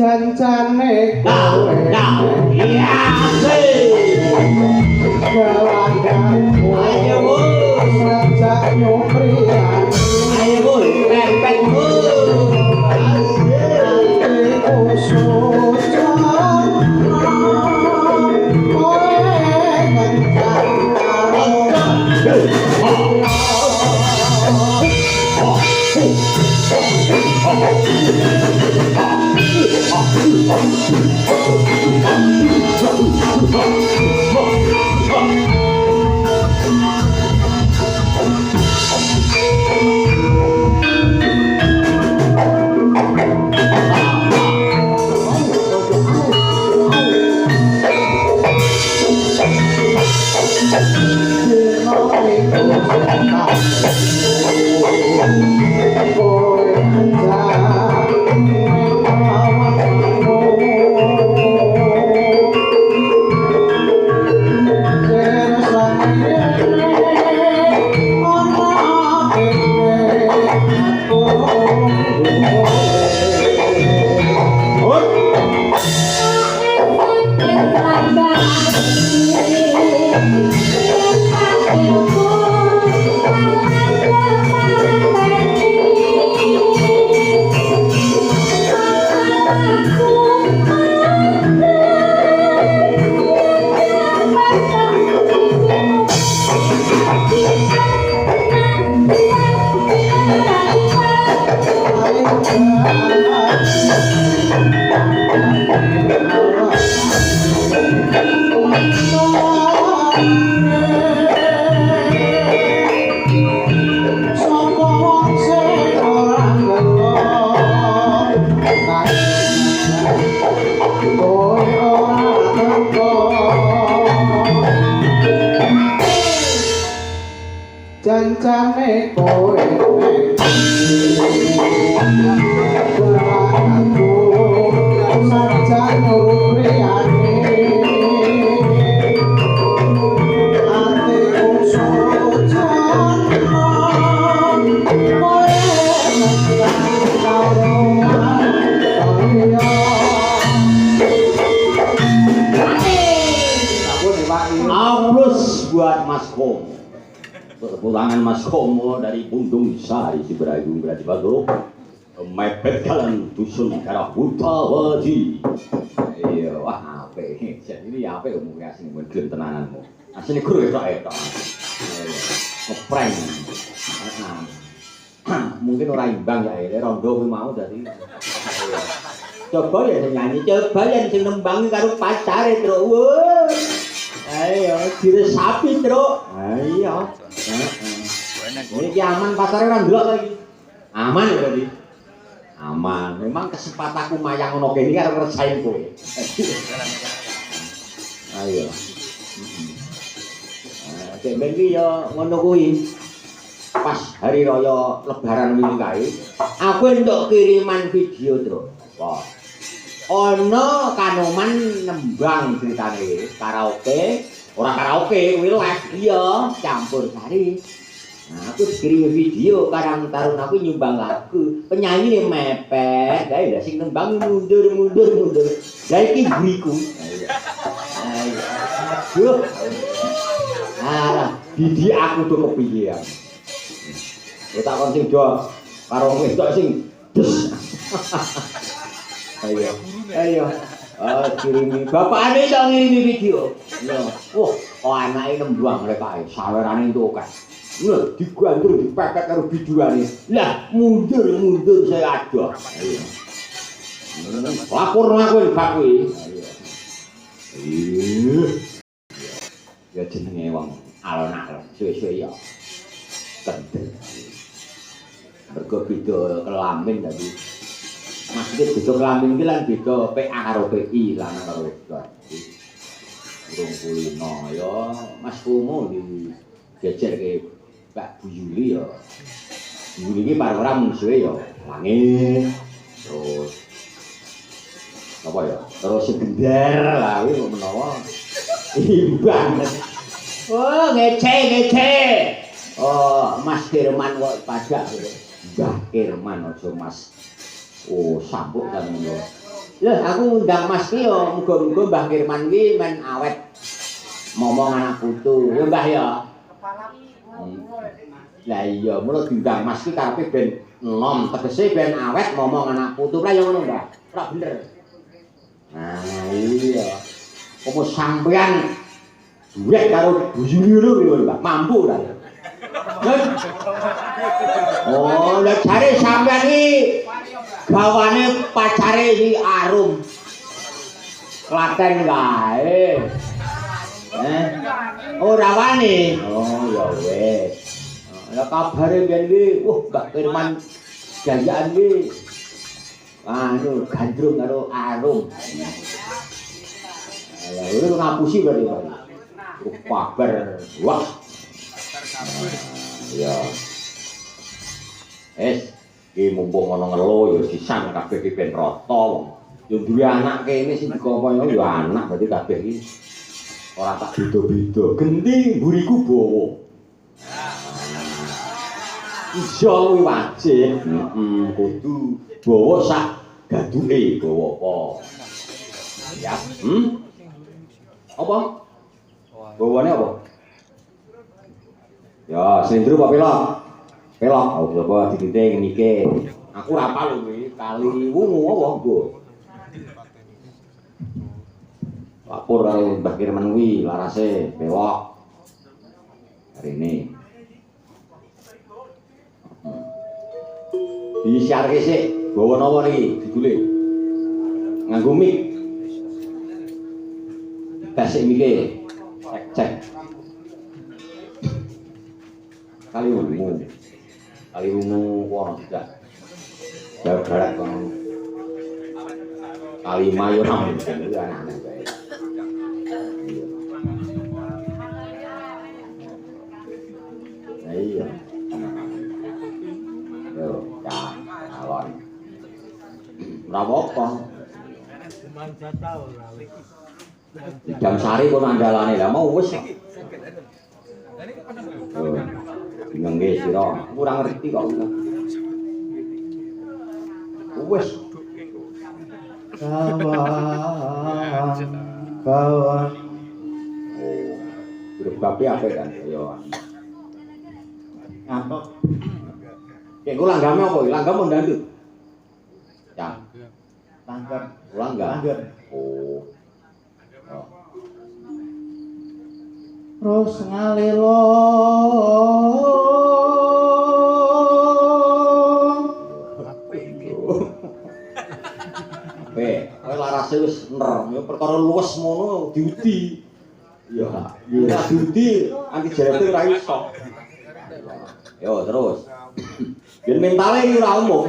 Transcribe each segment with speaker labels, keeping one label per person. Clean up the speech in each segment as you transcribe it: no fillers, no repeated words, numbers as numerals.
Speaker 1: Jancane kowe
Speaker 2: iya
Speaker 1: gawanganmu
Speaker 2: ayo bu
Speaker 1: sajak nyuprian
Speaker 2: ayo bu pepet bu
Speaker 1: Jancane kowe gawanganmu sajak nyupriane atiku sujan kowe
Speaker 2: Aplaus buat Mas Komo. Kepulangan Mas Komo dari Pundung Sari Siberaigung Berarti Bagro mepet jalan dusun Karah Utawadi. Iya, wah apa ini? Ini apa umumnya sini mungkin tenanganmu. Asli guru itu. Ngeprank. Mungkin orang imbang ya, ini rondo mau dari. Coba ya nyanyi, coba ya sing nembangi karo pacare, Tru. Ayo, diresapi, Tru. Ayo. Ini aman pasarnya orang delok lagi. Aman ya berarti. Aman. Memang kesempatanku mayang ono kene karo ngersain kowe. Ayo. Cek ben iki ya ngono kuwi. Pas hari raya lebaran wingi kae, aku entuk kiriman video, Tru. Wah. Ono Kanoman nembang ceritane karaoke, ora karaoke kuwi live iya, campur sari. Nah, aku kirim video kadang tarun aku nyumbang lagu, penyanyi mepet, lah sing nembang mundur. Lah iki buriku. Aduh. Ah, didi aku tuh kepiye ya. Ya tak kon sing do karo wedok sing des. Ayo. Kirimi. Bapakane iso ngirimi video. Lho, wah, anake nembang rek kae, sawerane entuk akeh. Lho, digantur dipepet karo biduane. Lah, mundur saya adoh. Ayo. Lapor aku bak kuwi. Ayo. Ya jenenge wong alon-alon, suwe-suwe ya. Kendel. Mergo beda kelamin tadi. Maksudnya beda kelamin iki lan beda PA karo PI lanang karo wedok. Urung kulino ya Mas Komo di gejerke Mbak Bu Yuli ya. Bu Yuli iki para musuhe ya langit. Terus apa ya? Terus gendar lah kuwi menawa imbang. Oh, ngece. Oh, Mas Firman kok pajak gitu. Mbah Firman aja Mas. Oh, sambuk kan ngono. Lho, aku ngundang Mas ki yo muga-muga Mbah Kirman ki men awet momong anak putu. Ya Mbah ya. Lah iya, mulo diundang Mas ki karepe ben enom, tegese ben awet momong anak putu. Lah ya ngono, Mbah. Ora bener. Nah, iya. Apa sampean duit karo bojone lho, Mbah. Mampu ta? Oh, lah jare sampean iki gawane pacare iki Arum. Klaten kae. Ora wani. Oh, ya wis. Lah kabare mbiyen iki, Mbak Firman gayaan iki anu gandrung karo Arum. Lah iki ngapusi berarti, Pak. Kabar. Wah. Ya. Iki mumpung ana ngelo ya sisan kabeh iki ben rata wong. Yo duwe anak kene sing dikopo yo anak berarti kabeh iki ora tak beda-beda. Genti mburiku bawa. Iso kuwi wajib. Kudu bawa sak gaduke bawa apa. Ya. Apa? Bawane apa? Ya, sindru apa pelok? Pelok, coba dikite ngenike. Aku ora apal kuwi, kali wungu apa, Bu? Lapor karo Mbah Kirman kuwi larase bewok. Hari ini. Disiarke sik, bawa napa niki? Didule. Nganggo mic. Tes sik mike. Cek. Kali ungu kono tidak garak kono kali mayo nang itu anak-anak bae iya yo cah alon ora apa jam sari kono andalane lah mau wis nggih sira kurang ngerti kok wis kawan udah bape apa kan yo ngatok kek langgame apa langgam ndandut ya langgam oh terus ngalelo kowe larase wis ner ya perkara luwes ngono diudi ya ora diudi anti jerete ora iso yo terus ben mentale iki ora umum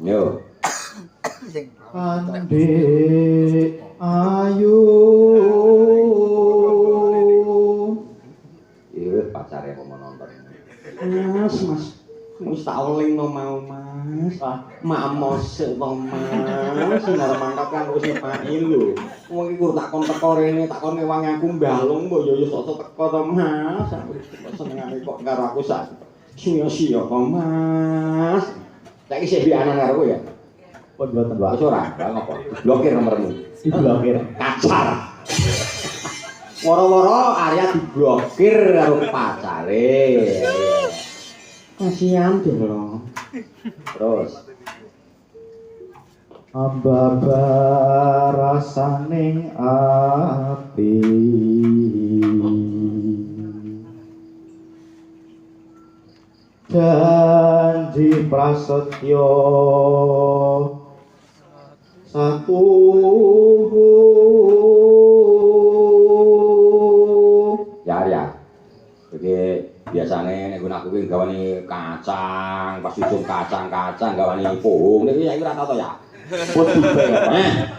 Speaker 2: yo ande ayu pacare apa nonton. Mas. Wis tak eling no mau Mas. Mamos no Mas. Sinar mantap kan wis main lho. Wong iki kur tak kon teko rene, tak kon ngewangi aku mbalung mbok yo sok teko to Mas. Senengane kok karo aku sak. Sia-sia kok Mas. Saiki sik bianan karo ya. Pun mboten, Pak. Wis ora, ngopo? Blokir nomormu. Diblokir. Kacar. Woro-woro Arya diblokir karo pacare. Kasihan deh lho. Terus ambaba rasane ati janji prasetyo satu ya jadi biasanya nek aku ki gawane kacang pas ujung kacang gawane pohong niki saiki ora tau to ya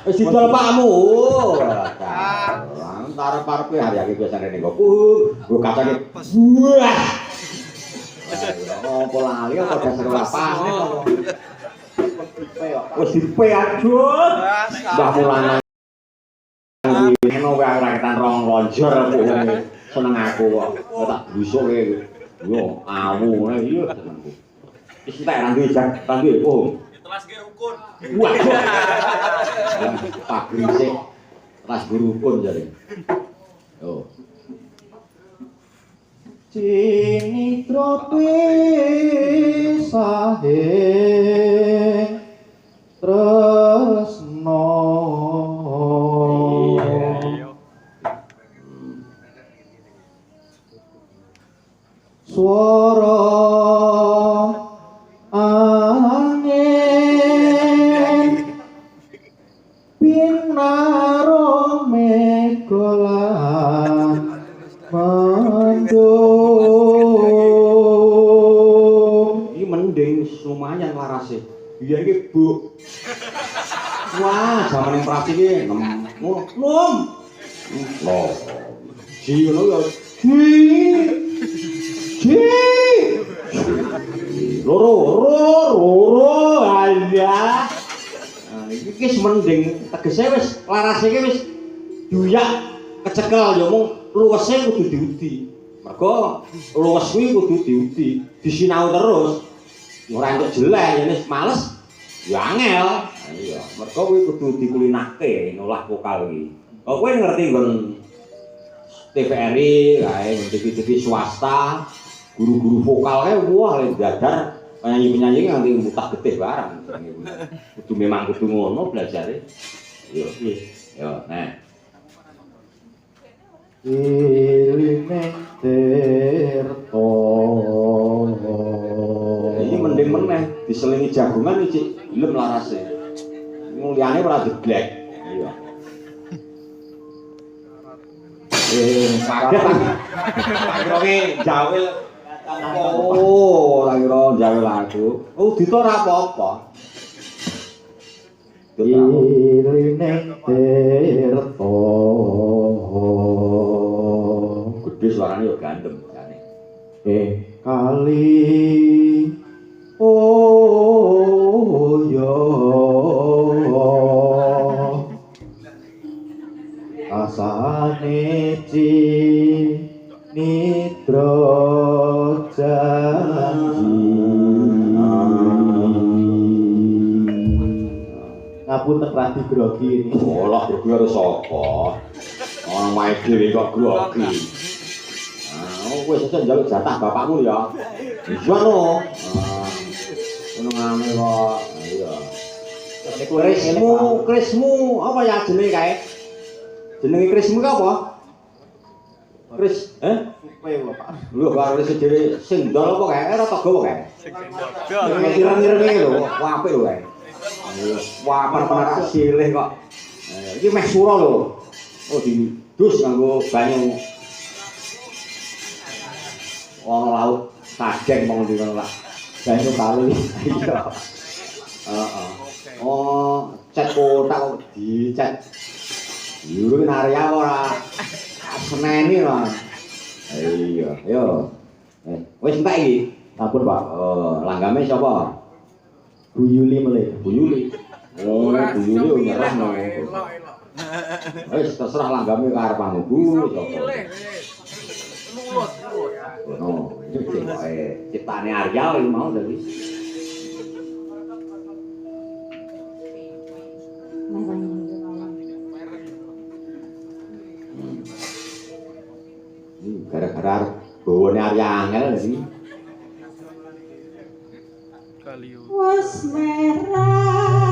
Speaker 2: wis didol pakmu arep-arepe hari-hari biasane ning pohong go kacange wah apa lali apa dasar lapane wis dipe aduh Mbah Mulana ngono wae ora ketan rong lonjor pohonge seneng aku kok tak brusuke yo awu iya senengku wis tak rangge jak rangge pohong
Speaker 3: Kelas G rukun.
Speaker 2: Wah. Pak Grisik. Kelas rukun jare. Yo.
Speaker 1: Cinitra pisahe tresno swara angin pinaro megolan mendung.
Speaker 2: Iki mending lumayan larase. Biyen iki, Bu. Wah, jaman yang prasi iki nom. Loh. Ji ngono ya. Ji. Loro aja. Nah, iki wis mending tegese wis larase iki wis duyak kecekel ya mung luwese kudu diudi. Mergo luwes kuwi kudu diudi, disinau terus. Ora entuk jelek, yen wis males ya angel. Iya, mergo kuwi kudu dikulinake ngolah vokal iki. Kok kowe ngerti nggon TVRI, kae TV-TV swasta, guru-guru vokal kae wah dadar penyanyi-penyanyi nganti mutah getih barang. Kudu memang kudu ngono belajare. Yo piye? Yo, nah.
Speaker 1: Iline tirta
Speaker 2: Iki mending meneh diselingi jagungan iki gelem larase. Liyane ora jeblek. Iya. Kaget lagi jawil. Oh, lagi ro jawil aku. Oh, dito ora apa-apa.
Speaker 1: iline tirta
Speaker 2: Gede suarane yo gandem jane.
Speaker 1: Kali oh yo asane nitra janji ngapunten radi grogi ini.
Speaker 2: Olah grogi karo sapa? Ana main dhewe kok grogi. Oh, kowe sesuk njaluk jatah bapakmu ya. Iya no. Ngono ngene kok. Iya. Krismu apa ya jenenge kae? Jenenge Krismu ki apa? Kris,
Speaker 1: Kowe lho Pak.
Speaker 2: lho karo Kris dhewe sing ndol apa kae? Ora togo apa kae?
Speaker 3: Sing dol.
Speaker 2: Ireng-irenge lho, apik lho kae. Wah, penak silih kok. Iki meh sura lho. Oh, didus nganggo banyu. Wong laut sajeng mong ngono lah.
Speaker 1: Banyu kali.
Speaker 2: Iya. Heeh. Oh, cat kotak kok dicet. Yuru Arya ora seneni lah. Iya, yo. Wis entek iki.
Speaker 1: Ampun Pak.
Speaker 2: Oh, langgame sapa?
Speaker 1: Bu Yuli melih.
Speaker 2: Bu Yuli. Oh, Bu Yuli nyerah no. Wis terserah langgame karepmu Bu sapa.
Speaker 3: Lulut.
Speaker 2: No, ciptane Arya iki mau dadi. Gara-gara bawane Arya angel dadi.
Speaker 3: Kaliu.
Speaker 4: Wes merah